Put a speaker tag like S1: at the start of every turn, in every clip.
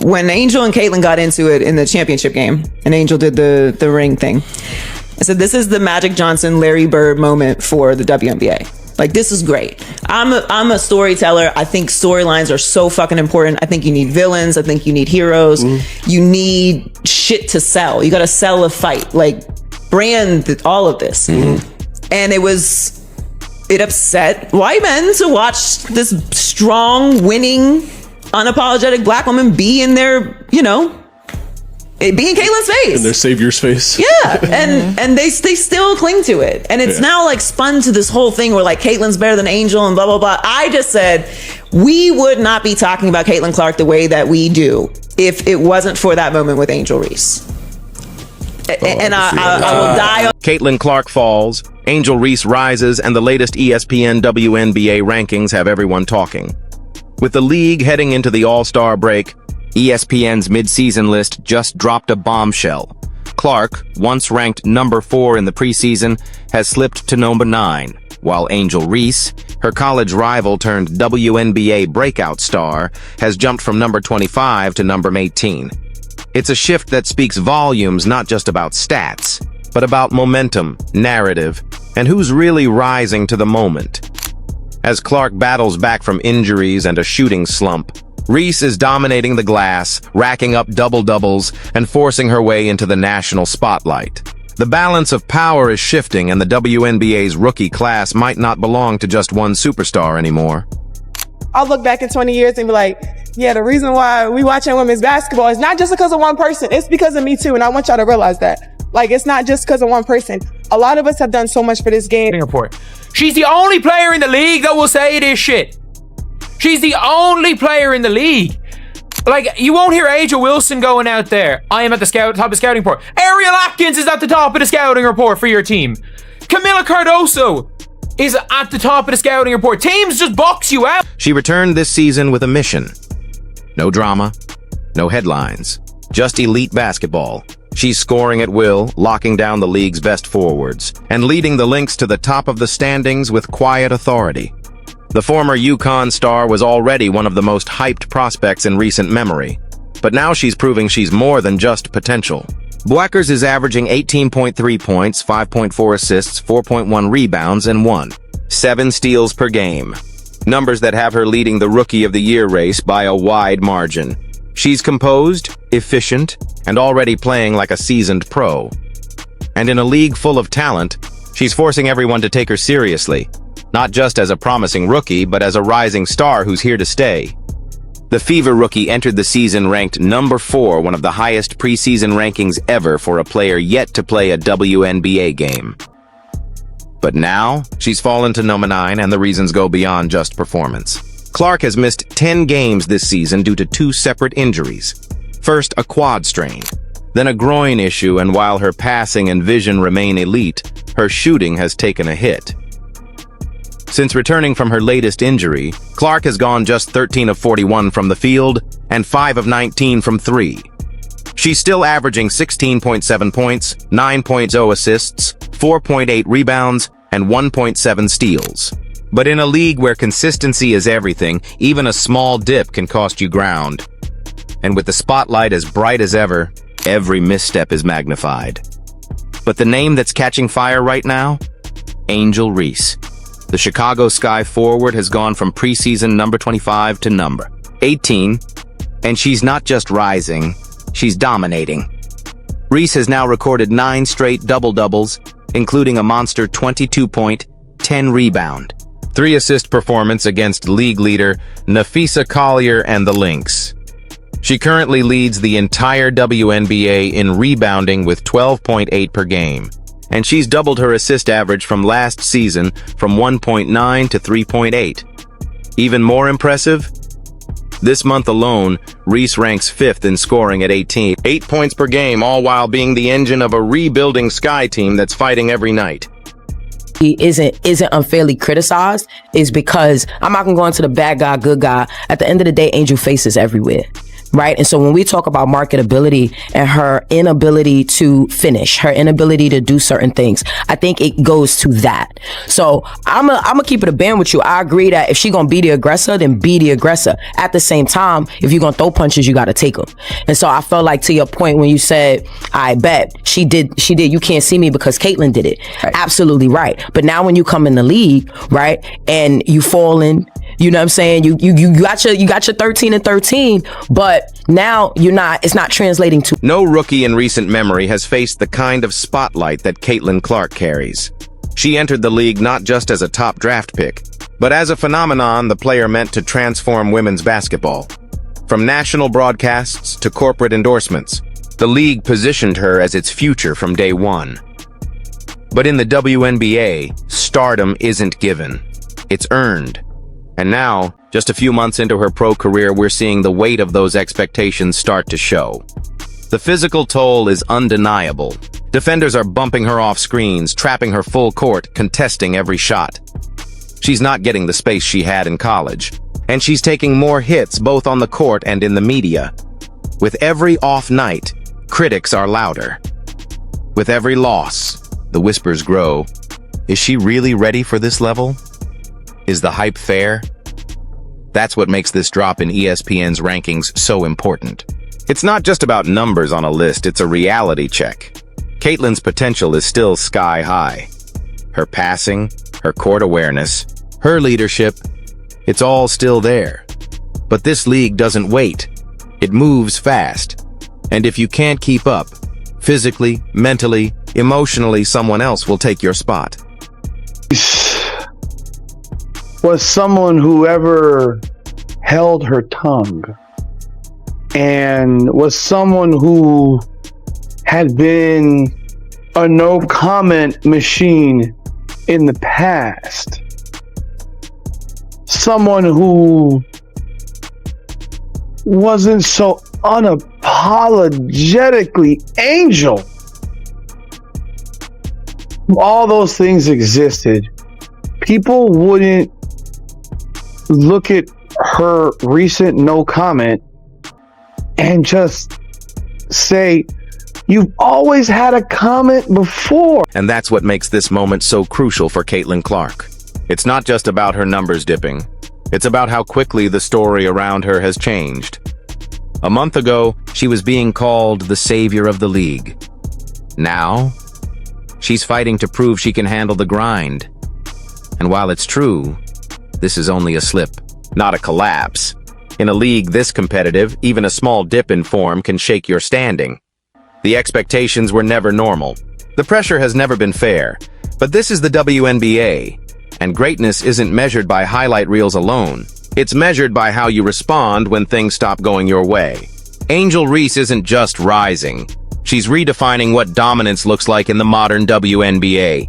S1: when Angel and Caitlin got into it in the championship game, and Angel did the ring thing, I said, this is the Magic Johnson, Larry Bird moment for the WNBA. Like, this is great. I'm a storyteller. I think storylines are so fucking important. I think you need villains. I think you need heroes. You need shit to sell. You got to sell a fight. Like, brand all of this. And it upset white men to watch this strong, winning, unapologetic black woman be in their, you know, be in Caitlin's face.
S2: In their savior's face.
S1: Yeah. And they still cling to it. And it's now like spun to this whole thing where like Caitlin's better than Angel and blah, blah, blah. I just said we would not be talking about Caitlin Clark the way that we do if it wasn't for that moment with Angel Reese. And I will die on.
S3: Caitlin Clark falls, Angel Reese rises, and the latest ESPN WNBA rankings have everyone talking. With the league heading into the All-Star break, ESPN's mid-season list just dropped a bombshell. Clark, once ranked number 4 in the preseason, has slipped to number 9, while Angel Reese, her college rival turned WNBA breakout star, has jumped from number 25 to number 18. It's a shift that speaks volumes not just about stats, but about momentum, narrative, and who's really rising to the moment. As Clark battles back from injuries and a shooting slump, Reese is dominating the glass, racking up double-doubles, and forcing her way into the national spotlight. The balance of power is shifting, and the WNBA's rookie class might not belong to just one superstar anymore.
S4: I'll look back in 20 years and be like, yeah, the reason why we watching women's basketball is not just because of one person. It's because of me too, and I want y'all to realize that. Like, it's not just because of one person. A lot of us have done so much for this game.
S5: Report. She's the only player in the league that will say this shit. She's the only player in the league. Like, you won't hear Angel Wilson going out there. I am at the top of the scouting report. Ariel Atkins is at the top of the scouting report for your team. Camila Cardoso is at the top of the scouting report. Teams just box you out.
S3: She returned this season with a mission. No drama, no headlines, just elite basketball. She's scoring at will, locking down the league's best forwards, and leading the Lynx to the top of the standings with quiet authority. The former UConn star was already one of the most hyped prospects in recent memory, but now she's proving she's more than just potential. Buekers is averaging 18.3 points, 5.4 assists, 4.1 rebounds, and 7 steals per game. Numbers that have her leading the Rookie of the Year race by a wide margin. She's composed, efficient, and already playing like a seasoned pro. And in a league full of talent, she's forcing everyone to take her seriously. Not just as a promising rookie, but as a rising star who's here to stay. The Fever rookie entered the season ranked number 4, one of the highest preseason rankings ever for a player yet to play a WNBA game. But now, she's fallen to number 9, and the reasons go beyond just performance. Clark has missed 10 games this season due to 2 separate injuries. First, a quad strain, then a groin issue, and while her passing and vision remain elite, her shooting has taken a hit. Since returning from her latest injury, Clark has gone just 13 of 41 from the field and 5 of 19 from 3. She's still averaging 16.7 points, 9.0 assists, 4.8 rebounds, and 1.7 steals. But in a league where consistency is everything, even a small dip can cost you ground. And with the spotlight as bright as ever, every misstep is magnified. But the name that's catching fire right now? Angel Reese. The Chicago Sky forward has gone from preseason number 25 to number 18, and she's not just rising, she's dominating. Reese has now recorded 9 straight double-doubles, including a monster 22-point, 10-rebound, 3-assist performance against league leader Napheesa Collier and the Lynx. She currently leads the entire WNBA in rebounding with 12.8 per game. And she's doubled her assist average from last season from 1.9 to 3.8. Even more impressive? This month alone, Reese ranks 5th in scoring at 18. 8 points per game, all while being the engine of a rebuilding Sky team that's fighting every night.
S6: He isn't unfairly criticized is because I'm not gonna go into the bad guy, good guy. At the end of the day, Angel faces everywhere. right? And so when we talk about marketability and her inability to finish, her inability to do certain things, I think it goes to that. So I'm gonna keep it a band with you. I agree that if she gonna be the aggressor, then be the aggressor. At the same time, if you're gonna throw punches, you gotta take them. And so I felt like, to your point when you said, I bet she did, you can't see me because Caitlyn did it. Right. Absolutely right. But now when you come in the league, right, and you fall in, you know what I'm saying? You got your 13 and 13, but now it's not translating to.
S3: No rookie in recent memory has faced the kind of spotlight that Caitlin Clark carries. She entered the league not just as a top draft pick, but as a phenomenon, the player meant to transform women's basketball. From national broadcasts to corporate endorsements, the league positioned her as its future from day one. But in the WNBA, stardom isn't given. It's earned. And now, just a few months into her pro career, we're seeing the weight of those expectations start to show. The physical toll is undeniable. Defenders are bumping her off screens, trapping her full court, contesting every shot. She's not getting the space she had in college, and she's taking more hits both on the court and in the media. With every off night, critics are louder. With every loss, the whispers grow. Is she really ready for this level? Is the hype fair? That's what makes this drop in ESPN's rankings so important. It's not just about numbers on a list, it's a reality check. Caitlyn's potential is still sky high. Her passing, her court awareness, her leadership, it's all still there. But this league doesn't wait. It moves fast. And if you can't keep up, physically, mentally, emotionally, someone else will take your spot.
S2: Was someone who ever held her tongue and was someone who had been a no comment machine in the past. Someone who wasn't so unapologetically Angel. All those things existed. People wouldn't look at her recent no comment and just say, you've always had a comment before.
S3: And that's what makes this moment so crucial for Caitlin Clark. It's not just about her numbers dipping. It's about how quickly the story around her has changed. A month ago, she was being called the savior of the league. Now, she's fighting to prove she can handle the grind. And while it's true, this is only a slip, not a collapse. In a league this competitive, even a small dip in form can shake your standing. The expectations were never normal. The pressure has never been fair. But this is the WNBA, and greatness isn't measured by highlight reels alone. It's measured by how you respond when things stop going your way. Angel Reese isn't just rising. She's redefining what dominance looks like in the modern WNBA.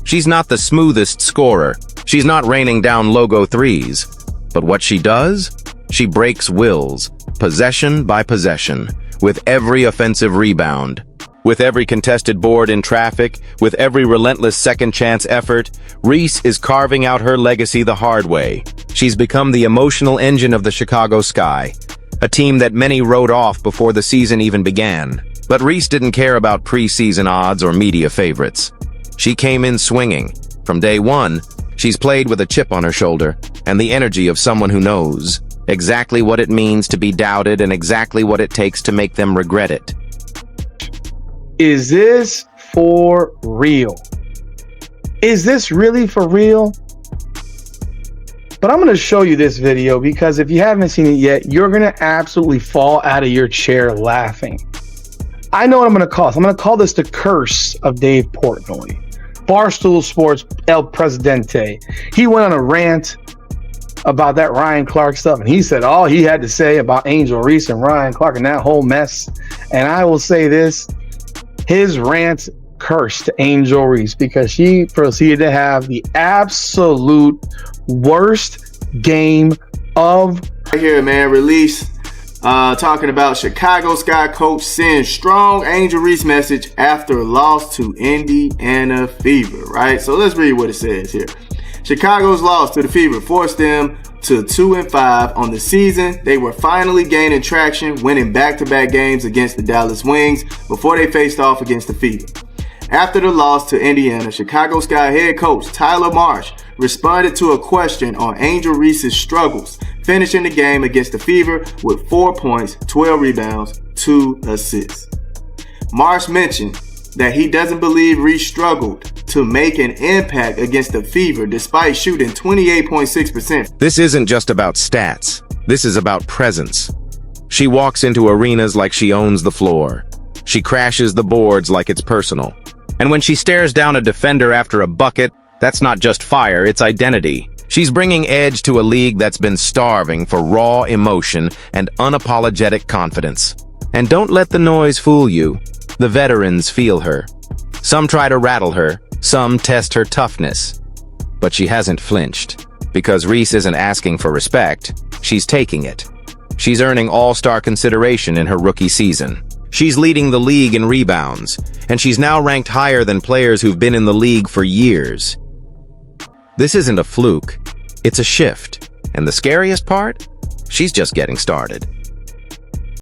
S3: She's not the smoothest scorer. She's not raining down logo threes. But what she does? She breaks wills, possession by possession, with every offensive rebound. With every contested board in traffic, with every relentless second-chance effort, Reese is carving out her legacy the hard way. She's become the emotional engine of the Chicago Sky, a team that many wrote off before the season even began. But Reese didn't care about preseason odds or media favorites. She came in swinging. From day one, she's played with a chip on her shoulder and the energy of someone who knows exactly what it means to be doubted and exactly what it takes to make them regret it.
S2: Is this for real? Is this really for real? But I'm going to show you this video because if you haven't seen it yet, you're going to absolutely fall out of your chair laughing. I know what I'm going to call this. I'm going to call this the curse of Dave Portnoy. Barstool Sports El Presidente. He went on a rant about that Ryan Clark stuff, and he said all he had to say about Angel Reese and Ryan Clark and that whole mess. And I will say this, his rant cursed Angel Reese because she proceeded to have the absolute worst game of
S7: right here, man. Release talking about Chicago Sky coach sends strong Angel Reese message after loss to Indiana Fever, right? So let's read what it says here. Chicago's loss to the Fever forced them to 2-5 on the season. They were finally gaining traction, winning back-to-back games against the Dallas Wings before they faced off against the Fever. After the loss to Indiana, Chicago Sky head coach Tyler Marsh responded to a question on Angel Reese's struggles, finishing the game against the Fever with 4 points, 12 rebounds, 2 assists. Marsh mentioned that he doesn't believe Reese struggled to make an impact against the Fever despite shooting 28.6%.
S3: This isn't just about stats. This is about presence. She walks into arenas like she owns the floor. She crashes the boards like it's personal. And when she stares down a defender after a bucket, that's not just fire, it's identity. She's bringing edge to a league that's been starving for raw emotion and unapologetic confidence. And don't let the noise fool you. The veterans feel her. Some try to rattle her, some test her toughness. But she hasn't flinched. Because Reese isn't asking for respect, she's taking it. She's earning all-star consideration in her rookie season. She's leading the league in rebounds, and she's now ranked higher than players who've been in the league for years. This isn't a fluke, it's a shift. And the scariest part? She's just getting started.